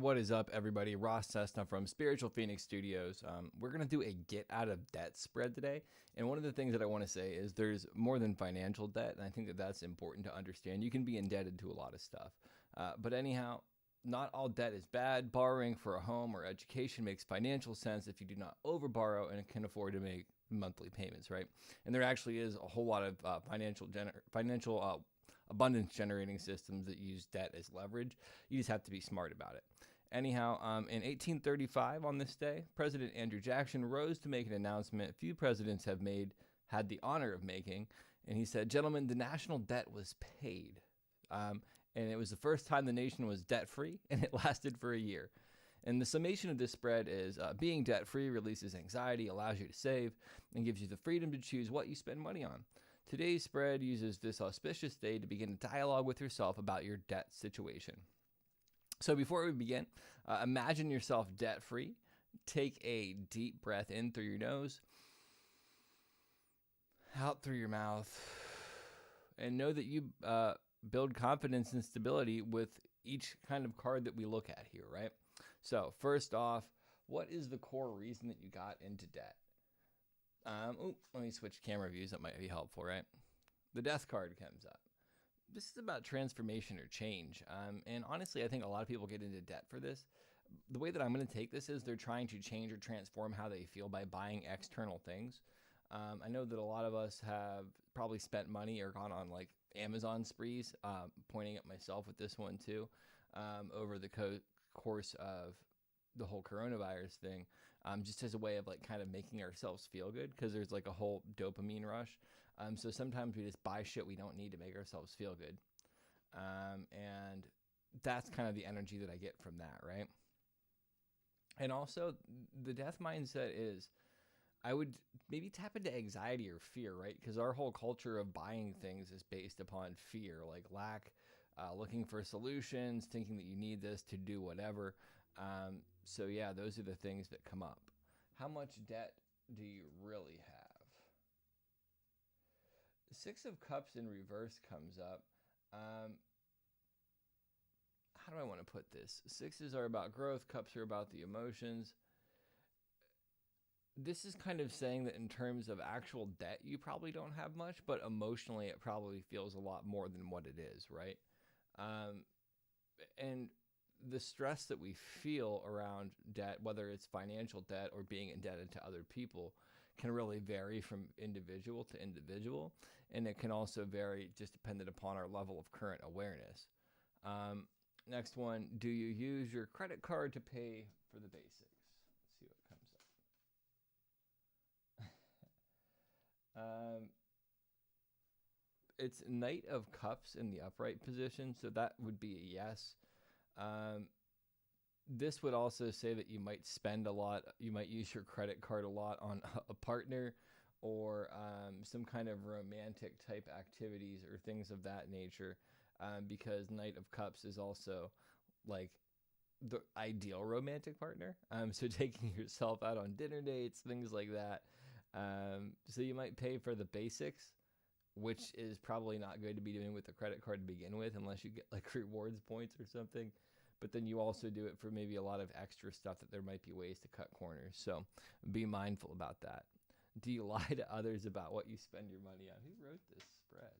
what is up, everybody? Ross Cessna from Spiritual Phoenix Studios. We're going to do a get out of debt spread today. And one of the things that I want to say is there's more than financial debt. And I think that that's important to understand. You can be indebted to a lot of stuff. But anyhow, not all debt is bad. Borrowing for a home or education makes financial sense if you do not overborrow and can afford to make monthly payments, right? And there actually is a whole lot of financial abundance generating systems that use debt as leverage. You just have to be smart about it. Anyhow, in 1835 on this day, President Andrew Jackson rose to make an announcement few presidents have had the honor of making. And he said, "Gentlemen, the national debt was paid." And it was the first time the nation was debt-free, and it lasted for a year. And the summation of this spread is being debt-free releases anxiety, allows you to save, and gives you the freedom to choose what you spend money on. Today's spread uses this auspicious day to begin a dialogue with yourself about your debt situation. So before we begin, imagine yourself debt-free. Take a deep breath in through your nose, out through your mouth, and know that you build confidence and stability with each kind of card that we look at here, right? So first off, what is the core reason that you got into debt? Let me switch camera views. That might be helpful, right? The death card comes up. This is about transformation or change. And honestly, I think a lot of people get into debt for this. The way that I'm going to take this is they're trying to change or transform how they feel by buying external things. I know that a lot of us have probably spent money or gone on like Amazon sprees, pointing at myself with this one too, over the course of the whole coronavirus thing, just as a way of like kind of making ourselves feel good, because there's like a whole dopamine rush. So sometimes we just buy shit we don't need to make ourselves feel good. And that's kind of the energy that I get from that, right? And also the death mindset is, I would maybe tap into anxiety or fear, right? Because our whole culture of buying things is based upon fear, like lack, looking for solutions, thinking that you need this to do whatever. So yeah, those are the things that come up. How much debt do you really have? The Six of Cups in reverse comes up. How do I want to put this? Sixes are about growth. Cups are about the emotions. This is kind of saying that in terms of actual debt, you probably don't have much, but emotionally it probably feels a lot more than what it is, right? And the stress that we feel around debt, whether it's financial debt or being indebted to other people, can really vary from individual to individual. And it can also vary just dependent upon our level of current awareness. Next one, do you use your credit card to pay for the basics? Let's see what comes up. It's Knight of Cups in the upright position, so that would be a yes. This would also say that you might spend a lot, you might use your credit card a lot on a partner or some kind of romantic type activities or things of that nature, because Knight of Cups is also like the ideal romantic partner. So taking yourself out on dinner dates, things like that. So you might pay for the basics, which is probably not good to be doing with a credit card to begin with, unless you get like rewards points or something. But then you also do it for maybe a lot of extra stuff that there might be ways to cut corners. So be mindful about that. Do you lie to others about what you spend your money on? Who wrote this spread?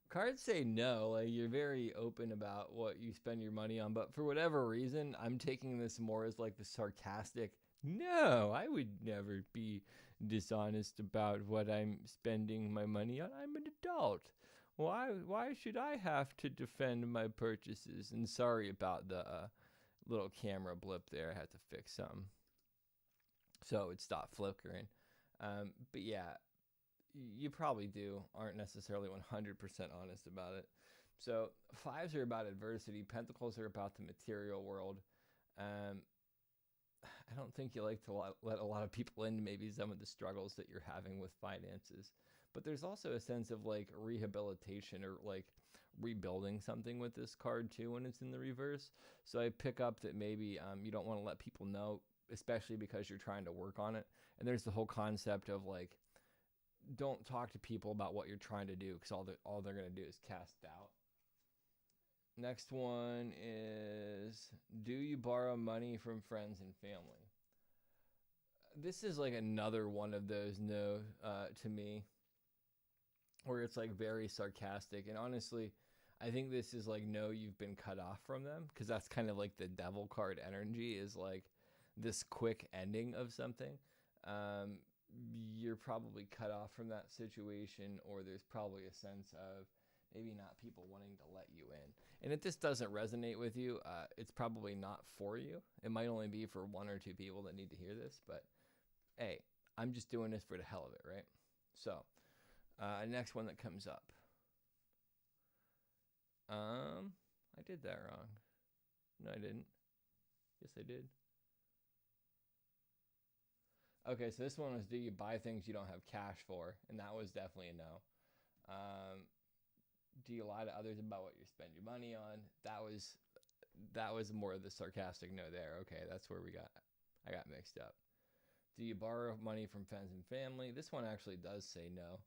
Cards say no, like you're very open about what you spend your money on, but for whatever reason, I'm taking this more as like the sarcastic, no, I would never be dishonest about what I'm spending my money on. I'm an adult. Why should I have to defend my purchases? And sorry about the little camera blip there. I had to fix some. So it stopped flickering. But yeah, you probably aren't necessarily 100% honest about it. So fives are about adversity. Pentacles are about the material world. I don't think you like to let a lot of people into maybe some of the struggles that you're having with finances. But there's also a sense of like rehabilitation or like rebuilding something with this card too when it's in the reverse. So I pick up that maybe you don't want to let people know, especially because you're trying to work on it. And there's the whole concept of like, don't talk to people about what you're trying to do, because all they're going to do is cast doubt. Next one is, do you borrow money from friends and family? This is like another one of those no to me, where it's like very sarcastic. And honestly, I think this is like, no, you've been cut off from them, because that's kind of like the devil card energy, is like this quick ending of something. Um, you're probably cut off from that situation, or there's probably a sense of maybe not people wanting to let you in. And if this doesn't resonate with you, it's probably not for you. It might only be for one or two people that need to hear this, but hey, I'm just doing this for the hell of it, right? So, next one that comes up. I did that wrong. No, I didn't. Yes, I did. Okay, so this one was, do you buy things you don't have cash for? And that was definitely a no. Um, do you lie to others about what you spend your money on? That was more of the sarcastic no there. Okay, that's where I got mixed up. Do you borrow money from friends and family? This one actually does say no.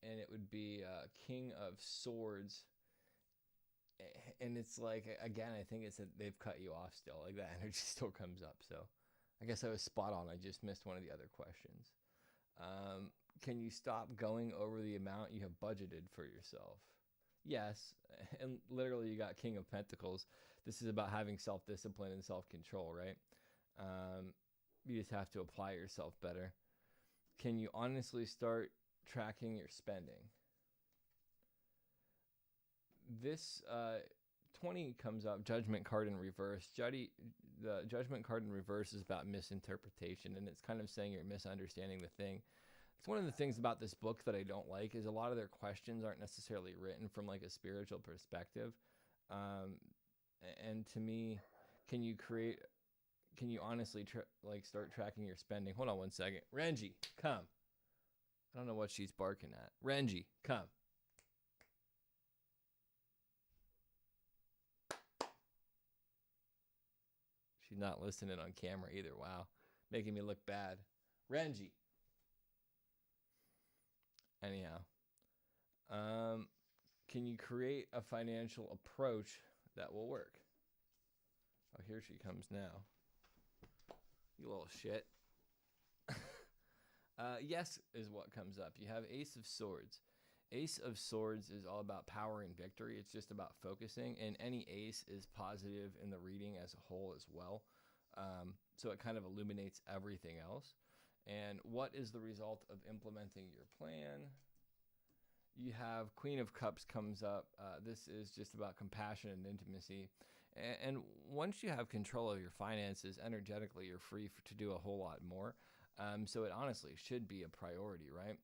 And it would be King of Swords. And it's like, again, I think it's that they've cut you off still. Like, that energy still comes up. So I guess I was spot on. I just missed one of the other questions. Can you stop going over the amount you have budgeted for yourself? Yes. And literally, you got King of Pentacles. This is about having self-discipline and self-control, right? You just have to apply yourself better. Can you honestly start tracking your spending? This 20 comes up, Judgment card in reverse. The Judgment card in reverse is about misinterpretation, and it's kind of saying you're misunderstanding the thing. It's one of the things about this book that I don't like, is a lot of their questions aren't necessarily written from like a spiritual perspective. And to me, can you honestly start tracking your spending? Hold on one second. Renji, come. I don't know what she's barking at. Renji, come. She's not listening on camera either. Wow. Making me look bad. Renji. Anyhow. Can you create a financial approach that will work? Oh, here she comes now. You little shit. Yes is what comes up. You have Ace of Swords. Ace of Swords is all about power and victory. It's just about focusing, and any ace is positive in the reading as a whole as well. So it kind of illuminates everything else. And what is the result of implementing your plan? You have Queen of Cups comes up. This is just about compassion and intimacy. And once you have control of your finances, energetically, you're free to do a whole lot more. So it honestly should be a priority, right?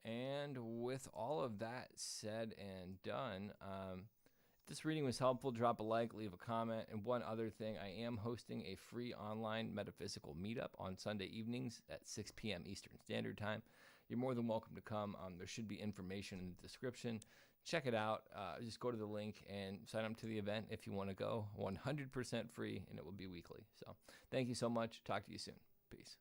And with all of that said and done, if this reading was helpful, drop a like, leave a comment. And one other thing, I am hosting a free online metaphysical meetup on Sunday evenings at 6 p.m. Eastern Standard Time. You're more than welcome to come. There should be information in the description. Check it out. Just go to the link and sign up to the event if you want to go. 100% free, and it will be weekly. So thank you so much. Talk to you soon. Peace.